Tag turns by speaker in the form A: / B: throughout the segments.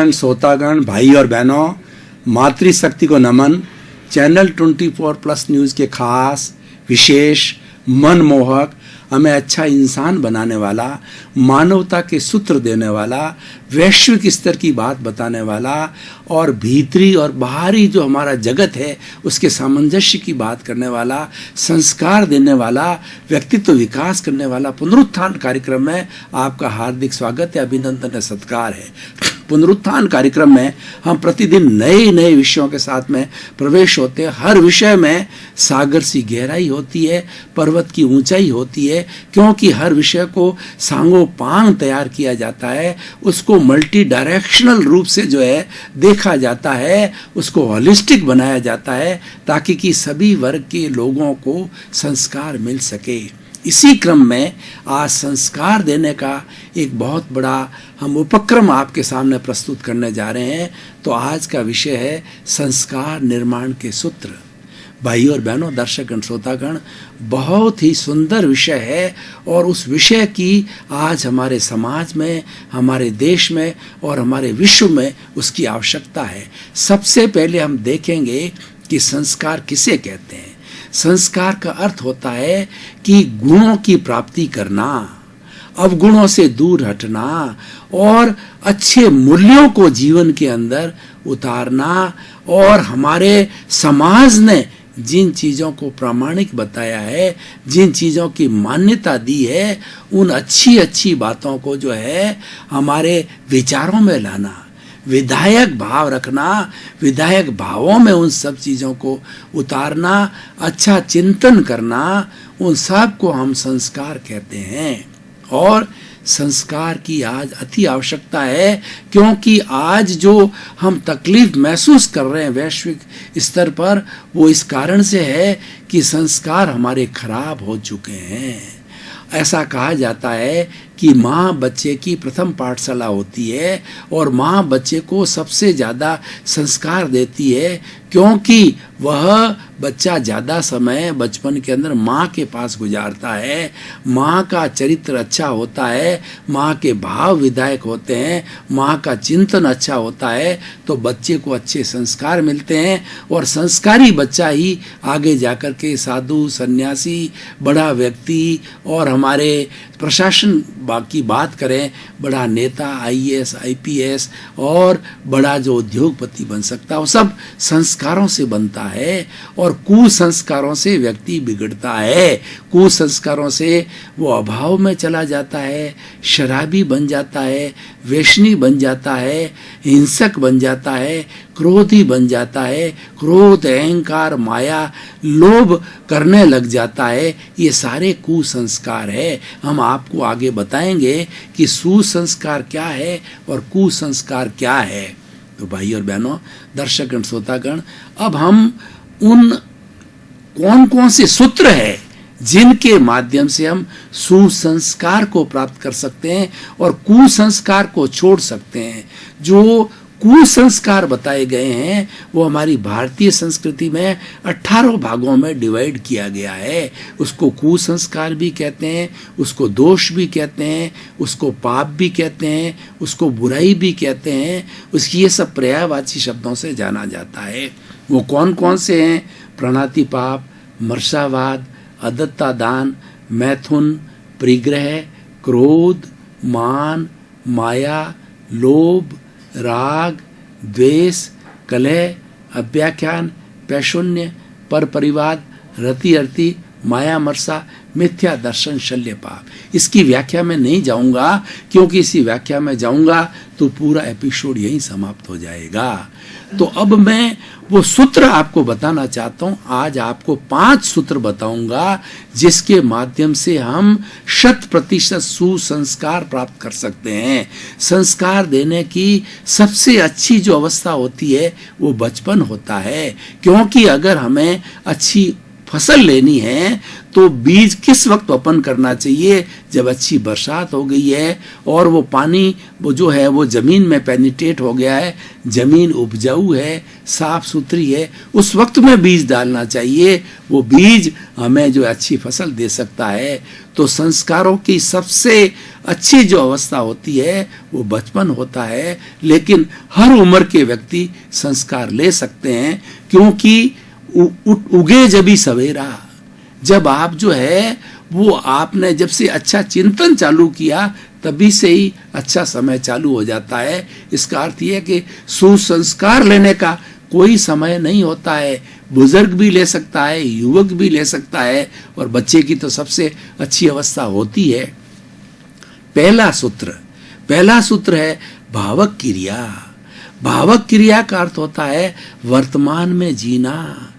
A: दर्शकगण, श्रोतागण, भाई और बहनों, मातृशक्ति को नमन। चैनल 24+ न्यूज़ के खास, विशेष, मनमोहक, हमें अच्छा इंसान बनाने वाला, मानवता के सूत्र देने वाला, वैश्विक स्तर की बात बताने वाला और भीतरी और बाहरी जो हमारा जगत है उसके सामंजस्य की बात करने वाला, संस्कार देने वाला, व्यक्तित्व विकास करने वाला पुनरुत्थान कार्यक्रम में आपका हार्दिक स्वागत है, अभिनंदन है, सत्कार है। पुनरुत्थान कार्यक्रम में हम प्रतिदिन नए नए विषयों के साथ में प्रवेश होते हैं। हर विषय में सागर सी गहराई होती है, पर्वत की ऊंचाई होती है, क्योंकि हर विषय को सांगोपांग तैयार किया जाता है, उसको मल्टी डायरेक्शनल रूप से जो है देखा जाता है, उसको होलिस्टिक बनाया जाता है ताकि कि सभी वर्ग के लोगों को संस्कार मिल सके। इसी क्रम में आज संस्कार देने का एक बहुत बड़ा हम उपक्रम आपके सामने प्रस्तुत करने जा रहे हैं। तो आज का विषय है संस्कार निर्माण के सूत्र। भाई और बहनों, दर्शकगण, श्रोतागण, बहुत ही सुंदर विषय है और उस विषय की आज हमारे समाज में, हमारे देश में और हमारे विश्व में उसकी आवश्यकता है। सबसे पहले हम देखेंगे कि संस्कार किसे कहते हैं। संस्कार का अर्थ होता है कि गुणों की प्राप्ति करना, अवगुणों से दूर हटना और अच्छे मूल्यों को जीवन के अंदर उतारना। और हमारे समाज ने जिन चीज़ों को प्रामाणिक बताया है, जिन चीज़ों की मान्यता दी है, उन अच्छी अच्छी बातों को जो है हमारे विचारों में लाना, विधायक भाव रखना, विधायक भावों में उन सब चीज़ों को उतारना, अच्छा चिंतन करना, उन सब को हम संस्कार कहते हैं। और संस्कार की आज अति आवश्यकता है, क्योंकि आज जो हम तकलीफ महसूस कर रहे हैं वैश्विक स्तर पर, वो इस कारण से है कि संस्कार हमारे खराब हो चुके हैं। ऐसा कहा जाता है कि माँ बच्चे की प्रथम पाठशाला होती है और माँ बच्चे को सबसे ज़्यादा संस्कार देती है, क्योंकि वह बच्चा ज़्यादा समय बचपन के अंदर माँ के पास गुजारता है। माँ का चरित्र अच्छा होता है, माँ के भाव विधायक होते हैं, माँ का चिंतन अच्छा होता है, तो बच्चे को अच्छे संस्कार मिलते हैं और संस्कारी बच्चा ही आगे जाकर के साधु, सन्यासी, बड़ा व्यक्ति और हमारे प्रशासन की बात करें, बड़ा नेता, IAS, IPS और बड़ा जो उद्योगपति बन सकता है, वो सब संस्कारों से बनता है। और कुसंस्कारों से व्यक्ति बिगड़ता है, कुसंस्कारों से वो अभाव में चला जाता है, शराबी बन जाता है, वेश्नी बन जाता है, हिंसक बन जाता है, क्रोधी बन जाता है, क्रोध, अहंकार, माया, लोभ करने लग जाता है। ये सारे कुसंस्कार है। हम आपको आगे बताएंगे कि सुसंस्कार क्या है और कुसंस्कार क्या है। तो भाई और बहनों, दर्शकगण, श्रोतागण, अब हम उन कौन कौन से सूत्र है जिनके माध्यम से हम सुसंस्कार को प्राप्त कर सकते हैं और कुसंस्कार को छोड़ सकते हैं। जो कुसंस्कार बताए गए हैं वो हमारी भारतीय संस्कृति में 18 भागों में डिवाइड किया गया है। उसको कुसंस्कार भी कहते हैं, उसको दोष भी कहते हैं, उसको पाप भी कहते हैं, उसको बुराई भी कहते हैं। उसकी ये सब पर्यायवाची शब्दों से जाना जाता है। वो कौन कौन से हैं? प्रणतिपाप, मर्शावाद, अदत्ता दान, मैथुन, परिग्रह, क्रोध, मान, माया, लोभ, राग, द्वेष, कलह, अव्याख्यान, पैशून्य, पर परिवाद, रति अर्थी, माया मरसा, मिथ्या दर्शन, शल्य पाप। इसकी व्याख्या में नहीं जाऊंगा, क्योंकि इसी व्याख्या में जाऊंगा तो पूरा एपिसोड यहीं समाप्त हो जाएगा। तो अब मैं वो सूत्र आपको बताना चाहता हूं। आज आपको 5 सूत्र बताऊंगा जिसके माध्यम से हम 100% सुसंस्कार प्राप्त कर सकते हैं। संस्कार देने की सबसे अच्छी जो अवस्था होती है वो बचपन होता है, क्योंकि अगर हमें अच्छी फसल लेनी है तो बीज किस वक्त वपन करना चाहिए? जब अच्छी बरसात हो गई है और वो पानी वो जो है वो जमीन में पेनिट्रेट हो गया है, जमीन उपजाऊ है, साफ सुथरी है, उस वक्त में बीज डालना चाहिए। वो बीज हमें जो अच्छी फसल दे सकता है। तो संस्कारों की सबसे अच्छी जो अवस्था होती है वो बचपन होता है, लेकिन हर उम्र के व्यक्ति संस्कार ले सकते हैं, क्योंकि उगे जभी सवेरा। जब आप जो है वो आपने जब से अच्छा चिंतन चालू किया तभी से ही अच्छा समय चालू हो जाता है। इसका अर्थ यह है कि सुसंस्कार लेने का कोई समय नहीं होता है। बुजुर्ग भी ले सकता है, युवक भी ले सकता है, और बच्चे की तो सबसे अच्छी अवस्था होती है। पहला सूत्र है भावक क्रिया। भावक क्रिया का अर्थ होता है वर्तमान में जीना।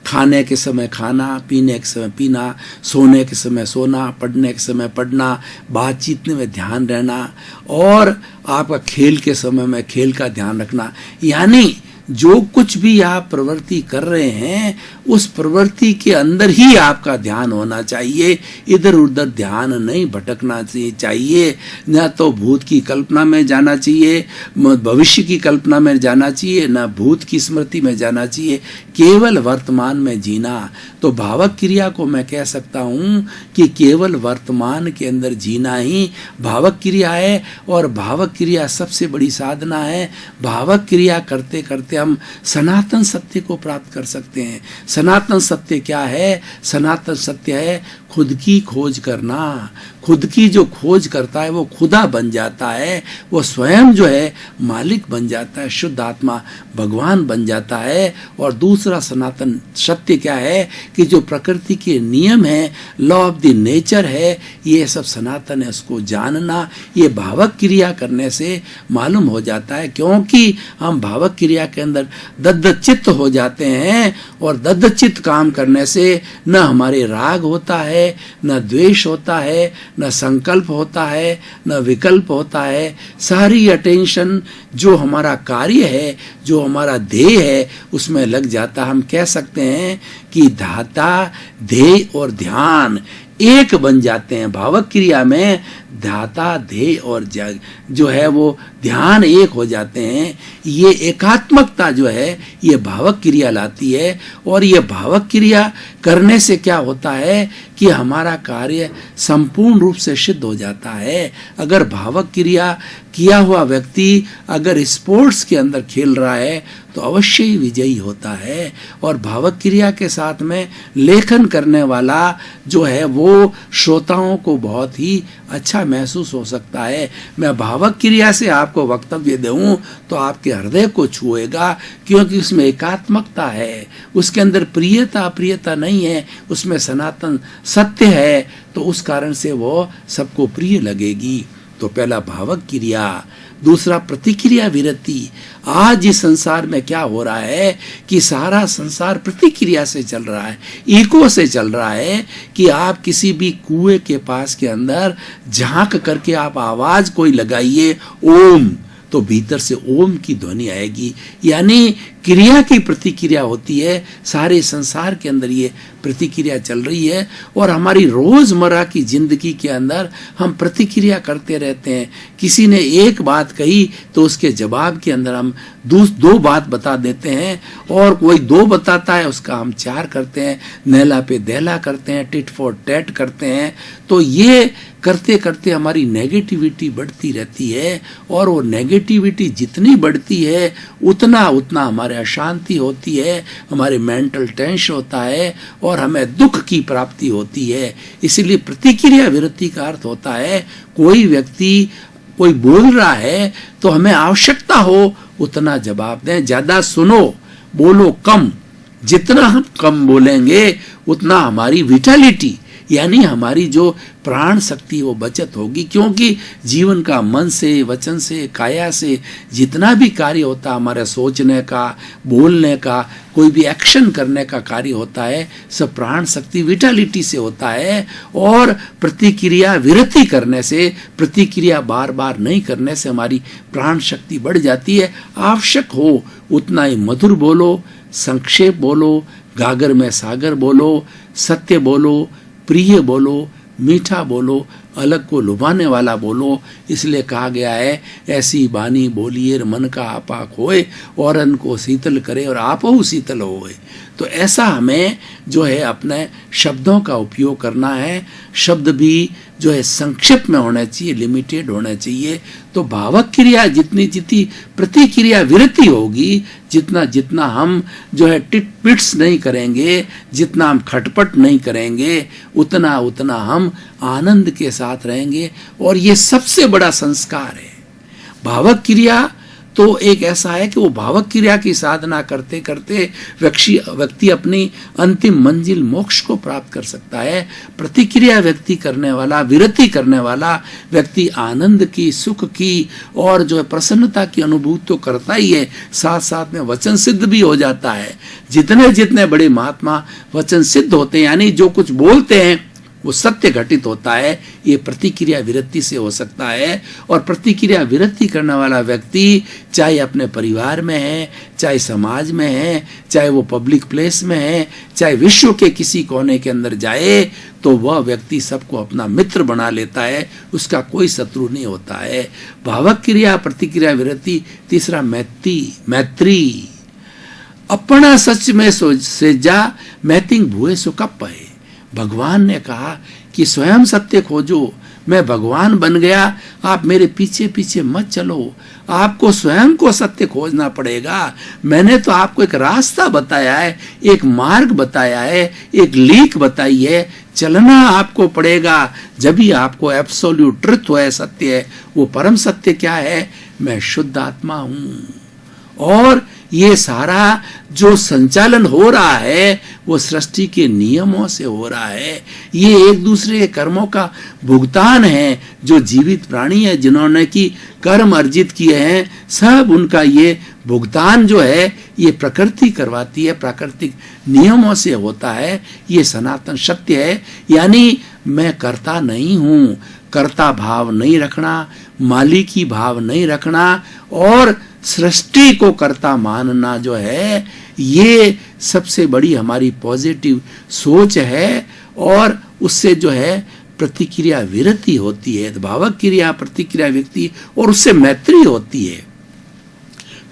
A: खाने के समय खाना, पीने के समय पीना, सोने के समय सोना, पढ़ने के समय पढ़ना, बातचीत में ध्यान रहना, और आपका खेल के समय में खेल का ध्यान रखना। यानी जो कुछ भी आप प्रवृत्ति कर रहे हैं उस प्रवृत्ति के अंदर ही आपका ध्यान होना चाहिए। इधर उधर ध्यान नहीं भटकना चाहिए। न तो भूत की कल्पना में जाना चाहिए, भविष्य की कल्पना में जाना चाहिए, न भूत की स्मृति में जाना चाहिए। केवल वर्तमान में जीना। तो भावक क्रिया को मैं कह सकता हूँ कि केवल वर्तमान के अंदर जीना ही भावक क्रिया है, और भावक क्रिया सबसे बड़ी साधना है। भावक क्रिया करते करते हम सनातन सत्य को प्राप्त कर सकते हैं। सनातन सत्य क्या है? सनातन सत्य है खुद की खोज करना। खुद की जो खोज करता है वो खुदा बन जाता है, वो स्वयं जो है मालिक बन जाता है, शुद्ध आत्मा भगवान बन जाता है। और दूसरा सनातन सत्य क्या है कि जो प्रकृति के नियम है, लॉ ऑफ द नेचर है, ये सब सनातन है, उसको जानना ये भावक क्रिया करने से मालूम हो जाता है। क्योंकि हम भावक क्रिया के अंदर दद्दचित्त हो जाते हैं, और दद्दचित्त काम करने से न हमारे राग होता है, न द्वेष होता है, न संकल्प होता है, न विकल्प होता है। सारी अटेंशन जो हमारा कार्य है, जो हमारा ध्येय है, उसमें लग जाता। हम कह सकते हैं कि धाता, ध्येय और ध्यान एक बन जाते हैं। भावक क्रिया में धाता, ध्येय और जो है वो ध्यान एक हो जाते हैं। ये एकात्मकता जो है ये भावक क्रिया लाती है, और ये भावक क्रिया करने से क्या होता है कि हमारा कार्य संपूर्ण रूप से सिद्ध हो जाता है। अगर भावक क्रिया किया हुआ व्यक्ति अगर स्पोर्ट्स के अंदर खेल रहा है तो अवश्य ही विजयी होता है। और भावक क्रिया के साथ में लेखन करने वाला जो है वो श्रोताओं को बहुत ही अच्छा महसूस हो सकता है। मैं भावक क्रिया से आपको वक्तव्य दूं तो आपके हृदय को छुएगा, क्योंकि उसमें एकात्मकता है, उसके अंदर प्रियता अप्रियता नहीं है, उसमें सनातन सत्य है, तो उस कारण से वो सबको प्रिय लगेगी। तो पहला भावक क्रिया, दूसरा प्रतिक्रिया विरति। आज इस संसार में क्या हो रहा है कि सारा संसार प्रतिक्रिया से चल रहा है, इको से चल रहा है। कि आप किसी भी कुएं के पास के अंदर झांक करके आप आवाज कोई लगाइए ओम, तो भीतर से ओम की ध्वनि आएगी। यानी क्रिया की प्रतिक्रिया होती है। सारे संसार के अंदर ये प्रतिक्रिया चल रही है, और हमारी रोजमर्रा की जिंदगी के अंदर हम प्रतिक्रिया करते रहते हैं। किसी ने एक बात कही तो उसके जवाब के अंदर हम दो बात बता देते हैं, और कोई दो बताता है उसका हम चार करते हैं, नैला पे दहला करते हैं, टिट फॉर टैट करते हैं। तो ये करते करते हमारी नेगेटिविटी बढ़ती रहती है, और वो नेगेटिविटी जितनी बढ़ती है उतना उतना हमारे अशांति होती है, हमारे मेंटल टेंशन होता है, और हमें दुख की प्राप्ति होती है। इसीलिए प्रतिक्रिया विरति का अर्थ होता है कोई व्यक्ति कोई बोल रहा है तो हमें आवश्यकता हो उतना जवाब दें, ज्यादा सुनो, बोलो कम। जितना हम कम बोलेंगे उतना हमारी विटालिटी यानी हमारी जो प्राण शक्ति वो बचत होगी। क्योंकि जीवन का मन से, वचन से, काया से जितना भी कार्य होता है, हमारे सोचने का, बोलने का, कोई भी एक्शन करने का कार्य होता है, सब प्राण शक्ति विटालिटी से होता है। और प्रतिक्रिया विरति करने से, प्रतिक्रिया बार बार नहीं करने से हमारी प्राण शक्ति बढ़ जाती है। आवश्यक हो उतना ही मधुर बोलो, संक्षेप बोलो, गागर में सागर बोलो, सत्य बोलो, प्रिय बोलो, मीठा बोलो, अलग को लुभाने वाला बोलो। इसलिए कहा गया है, ऐसी बानी बोलिए मन का आपा खोए, औरन को शीतल करे और आपहु शीतल होए। तो ऐसा हमें जो है अपने शब्दों का उपयोग करना है। शब्द भी जो है संक्षिप्त में होना चाहिए, लिमिटेड होना चाहिए। तो भावक क्रिया जितनी जितनी प्रतिक्रिया विरति होगी, जितना जितना हम जो है टिट पिट्स नहीं करेंगे, जितना हम खटपट नहीं करेंगे, उतना उतना हम आनंद के साथ रहेंगे। और ये सबसे बड़ा संस्कार है। भावक क्रिया तो एक ऐसा है कि वो भावक क्रिया की साधना करते करते व्यक्ति अपनी अंतिम मंजिल मोक्ष को प्राप्त कर सकता है। प्रतिक्रिया व्यक्ति करने वाला, विरति करने वाला व्यक्ति आनंद की, सुख की और जो है प्रसन्नता की अनुभूति तो करता ही है, साथ साथ में वचन सिद्ध भी हो जाता है। जितने जितने बड़े महात्मा वचन सिद्ध होते हैं, यानी जो कुछ बोलते हैं वो सत्य घटित होता है, ये प्रतिक्रिया विरति से हो सकता है। और प्रतिक्रिया विरति करने वाला व्यक्ति चाहे अपने परिवार में है, चाहे समाज में है, चाहे वो पब्लिक प्लेस में है, चाहे विश्व के किसी कोने के अंदर जाए, तो वह व्यक्ति सबको अपना मित्र बना लेता है, उसका कोई शत्रु नहीं होता है। भावक क्रिया, प्रतिक्रिया विरति। तीसरा मैत्री। अपना सच में से जा मैतिंग भुए सो कप है। भगवान ने कहा कि स्वयं सत्य खोजो, मैं भगवान बन गया, आप मेरे पीछे पीछे मत चलो, आपको स्वयं को सत्य खोजना पड़ेगा। मैंने तो आपको एक रास्ता बताया है, एक मार्ग बताया है, एक लीक बताई है, चलना आपको पड़ेगा। जब भी आपको एब्सोल्यूट ट्रुथ है, सत्य है, वो परम सत्य क्या है? मैं शुद्ध आत्मा हूं। और ये सारा जो संचालन हो रहा है वो सृष्टि के नियमों से हो रहा है। ये एक दूसरे के कर्मों का भुगतान है। जो जीवित प्राणी है, जिन्होंने की कर्म अर्जित किए हैं, सब उनका ये भुगतान जो है ये प्रकृति करवाती है, प्राकृतिक नियमों से होता है। ये सनातन सत्य है। यानी मैं कर्ता नहीं हूं, कर्ता भाव नहीं रखना, मालिकी भाव नहीं रखना और सृष्टि को कर्ता मानना जो है, ये सबसे बड़ी हमारी पॉजिटिव सोच है। और उससे जो है प्रतिक्रिया विरति होती है, भावक क्रिया, प्रतिक्रिया व्यक्ति, और उससे मैत्री होती है।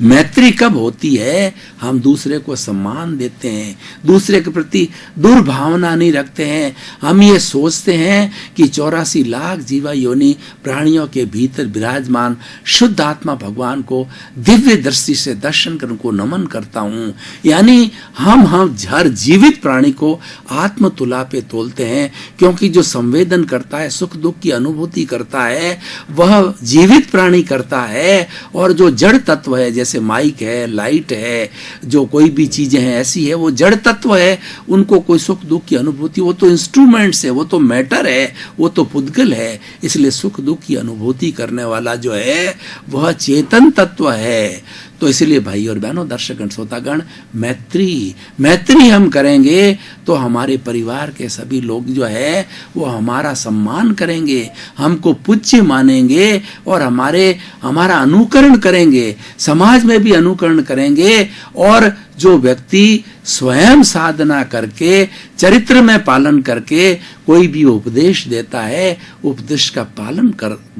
A: मैत्री कब होती है? हम दूसरे को सम्मान देते हैं, दूसरे के प्रति दुर्भावना नहीं रखते हैं। हम ये सोचते हैं कि 84 लाख जीवा योनि प्राणियों के भीतर विराजमान शुद्ध आत्मा भगवान को दिव्य दृष्टि से दर्शन कर उनको नमन करता हूँ। यानी हम हर जीवित प्राणी को आत्म तुला पे तोलते हैं, क्योंकि जो संवेदन करता है, सुख दुख की अनुभूति करता है, वह जीवित प्राणी करता है। और जो जड़ तत्व है, जैसे माइक है, लाइट है, जो कोई भी चीजें हैं ऐसी है, वो जड़ तत्व है, उनको कोई सुख दुख की अनुभूति, वो तो इंस्ट्रूमेंट्स है, वो तो मैटर है, वो तो पुद्गल है। इसलिए सुख दुख की अनुभूति करने वाला जो है वह चेतन तत्व है। तो इसलिए भाई और बहनों, दर्शकगण, श्रोतागण, मैत्री हम करेंगे तो हमारे परिवार के सभी लोग जो है वो हमारा सम्मान करेंगे, हमको पूज्य मानेंगे और हमारा अनुकरण करेंगे, समाज में भी अनुकरण करेंगे। और जो व्यक्ति स्वयं साधना करके, चरित्र में पालन करके कोई भी उपदेश देता है, उपदेश का पालन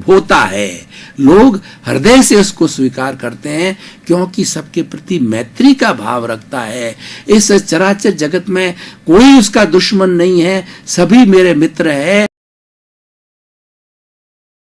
A: होता है। लोग हृदय से उसको स्वीकार करते हैं, क्योंकि सबके प्रति मैत्री का भाव रखता है। इस चराचर जगत में कोई उसका दुश्मन नहीं है, सभी मेरे मित्र है।